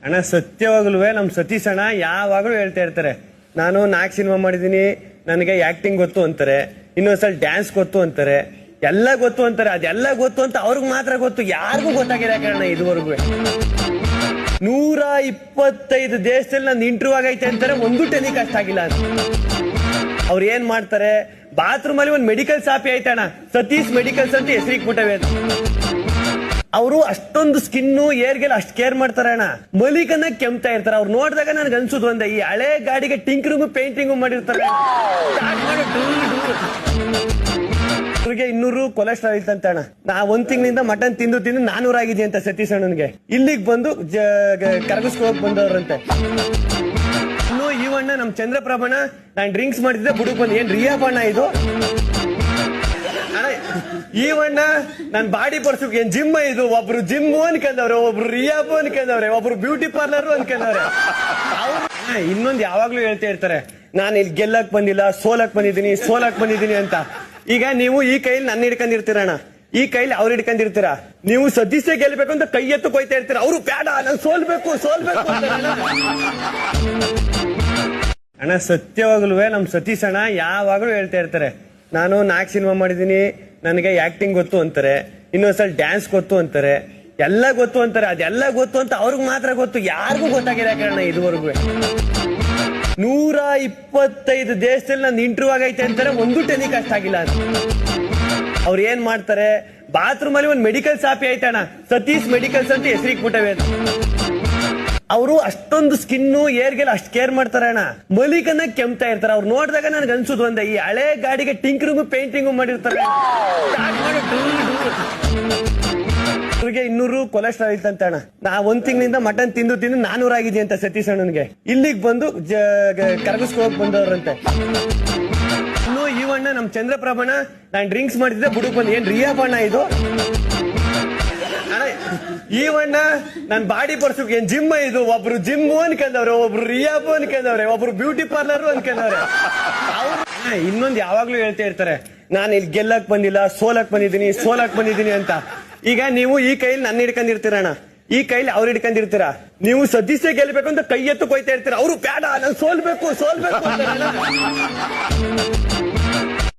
ಅಣ್ಣ ಸತ್ಯವಾಗ್ಲೂ ನಮ್ ಸತೀಶ್ ಅಣ್ಣ ಯಾವಾಗ್ಲೂ ಹೇಳ್ತಾ ಇರ್ತಾರೆ, ನಾನು 4 ಸಿನಿಮಾ ಮಾಡಿದೀನಿ, ನನಗೆ ಆಕ್ಟಿಂಗ್ ಗೊತ್ತು ಅಂತಾರೆ, ಇನ್ನೊಂದ್ಸಲ ಡ್ಯಾನ್ಸ್ ಗೊತ್ತು ಅಂತಾರೆ, ಎಲ್ಲ ಗೊತ್ತು ಅಂತಾರೆ. ಅದೆಲ್ಲ ಗೊತ್ತು ಅಂತ ಅವ್ರಿಗೆ ಮಾತ್ರ ಗೊತ್ತು, ಯಾರಿಗೂ ಗೊತ್ತಾಗಿಲ್ಲ ಕಾರಣ ಇದುವರೆಗೂ. 125 ದೇಶದಲ್ಲಿ ನಾನು ಇಂಟರ್ವ್ಯೂ ಆಗೈತೆ ಅಂತಾರೆ, ಒಂದು ಟೆಲಿಕಾಸ್ಟ್ ಆಗಿಲ್ಲ ಅಂತ. ಅವ್ರು ಏನ್ ಮಾಡ್ತಾರೆ, ಬಾತ್ರೂಮ್ ಅಲ್ಲಿ ಒಂದು ಮೆಡಿಕಲ್ ಶಾಪಿ ಐತಣ್ಣ, ಸತೀಶ್ ಮೆಡಿಕಲ್ಸ್ ಅಂತ ಹೆಸರಿಗೆ ಬಿಟ್ಟವೆ. ಅವರು ಅಷ್ಟೊಂದು ಸ್ಕಿನ್ನು ಏರ್ಗೆಲ್ಲ ಅಷ್ಟು ಕೇರ್ ಮಾಡ್ತಾರೆ ಅಣ್ಣ. ಮಲಿಕನ್ನ ಕೆಮ್ತಾ ಇರ್ತಾರೆ. ಅವ್ರು ನೋಡಿದಾಗ ನನ್ಗೆ ಅನ್ಸುದು ಒಂದೇ, ಈ ಹಳೆ ಗಾಡಿಗೆ ಟಿಂಕರಿಂಗು ಪೇಂಟಿಂಗು ಮಾಡಿರ್ತಾರೆ. ಅವ್ರಿಗೆ 200 ಕೊಲೆಸ್ಟ್ರಾಲ್ ಇತ್ತಂತ ಅಣ್ಣ. ನಾ 1 ತಿಂಗಳಿಂದ ಮಟನ್ ತಿಂದು 400 ಆಗಿದೆ ಅಂತ ಸತೀಶ್ ಅಣ್ಣನ್ಗೆ. ಇಲ್ಲಿಗೆ ಬಂದು ಕರಗಿಸ್ಕೋಕ್ ಬಂದವ್ರಂತೆ. ಇನ್ನು ಇವಣ್ಣ ನಮ್ ಚಂದ್ರಪ್ರಭಣ, ನಾನ್ ಡ್ರಿಂಕ್ಸ್ ಮಾಡಿದ್ರೆ ಬುಡುಕ್ ಬಂದು, ಏನ್ ರಿಯಾ ಬಣ್ಣ ಇದು ಈವಣ್ಣ ನನ್ ಬಾಡಿ ಪರ್ಸು ಏನ್ ಜಿಮ್ ಇದು. ಒಬ್ರು ಜಿಮ್ ಅನ್ಕೊಂಡವ್ರೆ, ಒಬ್ರು ರಿಯಾಬ್ ಅನ್ಕೊಂಡವ್ರೆ, ಒಬ್ರು ಬ್ಯೂಟಿ ಪಾರ್ಲರ್ ಅನ್ಕೊಂಡವ್ರೆ. ಇನ್ನೊಂದು ಯಾವಾಗ್ಲೂ ಹೇಳ್ತಾ ಇರ್ತಾರೆ, ನಾನು ಇಲ್ಲಿ ಗೆಲ್ಲಕ್ ಬಂದಿಲ್ಲ, ಸೋಲಕ್ ಬಂದಿದ್ದೀನಿ ಅಂತ. ಈಗ ನೀವು ಈ ಕೈಲಿ ನನ್ನ ಹಿಡ್ಕೊಂಡಿರ್ತೀರಣ್ಣ, ಈ ಕೈಲಿ ಅವ್ರು ಹಿಡ್ಕೊಂಡಿರ್ತೀರ. ನೀವು ಸತೀಶೆ ಗೆಲ್ಬೇಕು ಅಂತ ಕೈ ಎತ್ತು ಕೊಯ್ತಾ ಇರ್ತೀರ. ಅವರು ಬೇಡ, ನಾನು ಸೋಲ್ಬೇಕು ಅಣ್ಣ. ಸತ್ಯವಾಗ್ಲೂ ನಮ್ ಸತೀಶ್ ಅಣ್ಣ ಯಾವಾಗ್ಲೂ ಹೇಳ್ತಾ ಇರ್ತಾರೆ, ನಾನು 4 ಸಿನಿಮಾ ಮಾಡಿದೀನಿ, ನನಗೆ ಆಕ್ಟಿಂಗ್ ಗೊತ್ತು ಅಂತಾರೆ, ಇನ್ನೊಂದ್ಸಲ ಡ್ಯಾನ್ಸ್ ಗೊತ್ತು ಅಂತಾರೆ, ಎಲ್ಲ ಗೊತ್ತು ಅಂತಾರೆ. ಅದೆಲ್ಲ ಗೊತ್ತು ಅಂತ ಅವ್ರಿಗೆ ಮಾತ್ರ ಗೊತ್ತು, ಯಾರಿಗೂ ಗೊತ್ತಾಗಿಲ್ಲ ಕಾರಣ ಇದುವರೆಗೂ. 125 ದೇಶದಲ್ಲಿ ನಾನು ಇಂಟರ್ವ್ಯೂ ಆಗೈತೆ ಅಂತಾರೆ, ಒಂದು ಟೆಲಿಕಾಸ್ಟ್ ಆಗಿಲ್ಲ ಅಂತ. ಅವ್ರು ಏನ್ ಮಾಡ್ತಾರೆ, ಬಾತ್ರೂಮ್ ಅಲ್ಲಿ ಒಂದು ಮೆಡಿಕಲ್ ಶಾಪಿ ಐತಣ್ಣ, ಸತೀಶ್ ಮೆಡಿಕಲ್ಸ್ ಅಂತ ಹೆಸರಿಗೆ ಬಿಟ್ಟವೆ. ಅವರು ಅಷ್ಟೊಂದು ಸ್ಕಿನ್ನು ಏರ್ಗೆಲ್ಲ ಅಷ್ಟು ಕೇರ್ ಮಾಡ್ತಾರೆ ಅಣ್ಣ. ಮಲಿಕನ್ನ ಕೆಮ್ತಾ ಇರ್ತಾರೆ. ಅವ್ರು ನೋಡಿದಾಗ ನನ್ಗೆ ಅನ್ಸುದು ಒಂದೇ, ಈ ಹಳೆ ಗಾಡಿಗೆ ಟಿಂಕರಿಂಗು ಪೇಂಟಿಂಗು ಮಾಡಿರ್ತಾರೆ. ಅವ್ರಿಗೆ 200 ಕೊಲೆಸ್ಟ್ರಾಲ್ ಇತ್ತಂತ ಅಣ್ಣ. ನಾ 1 ತಿಂಗಳಿಂದ ಮಟನ್ ತಿಂದು 400 ಆಗಿದೆ ಅಂತ ಸತೀಶ್ ಅಣ್ಣನ್ಗೆ. ಇಲ್ಲಿಗೆ ಬಂದು ಕರಗಿಸ್ಕೋಕ್ ಬಂದವ್ರಂತೆ. ಇನ್ನು ಇವಣ್ಣ ನಮ್ ಚಂದ್ರಪ್ರಭಣ, ನಾನ್ ಡ್ರಿಂಕ್ಸ್ ಮಾಡಿದ್ರೆ ಬುಡುಕ್ ಬಂದು, ಏನ್ ರಿಯಾ ಬಣ್ಣ ಇದು ಈವಣ್ಣ ನನ್ ಬಾಡಿ ಪರ್ಸು ಏನ್ ಜಿಮ್ ಇದು. ಒಬ್ರು ಜಿಮ್ ಅನ್ಕೊಂಡವ್ರೆ, ಒಬ್ರು ರಿಯಾಬ್ ಅನ್ಕೊಂಡವ್ರೆ, ಒಬ್ರು ಬ್ಯೂಟಿ ಪಾರ್ಲರ್ ಅನ್ಕೊಂಡವ್ರೆ. ಇನ್ನೊಂದು ಯಾವಾಗ್ಲೂ ಹೇಳ್ತಾ ಇರ್ತಾರೆ, ನಾನು ಇಲ್ಲಿ ಗೆಲ್ಲಕ್ ಬಂದಿಲ್ಲ, ಸೋಲಕ್ ಬಂದಿದ್ದೀನಿ ಅಂತ. ಈಗ ನೀವು ಈ ಕೈಲಿ ನನ್ನ ಹಿಡ್ಕೊಂಡಿರ್ತೀರಣ್ಣ, ಈ ಕೈಲಿ ಅವ್ರು ಹಿಡ್ಕೊಂಡಿರ್ತೀರ. ನೀವು ಸತೀಶೆ ಗೆಲ್ಬೇಕು ಅಂತ ಕೈ ಎತ್ತು ಕೊಯ್ತಾ ಇರ್ತೀರ. ಅವರು ಬೇಡ, ನಾನು ಸೋಲ್ಬೇಕು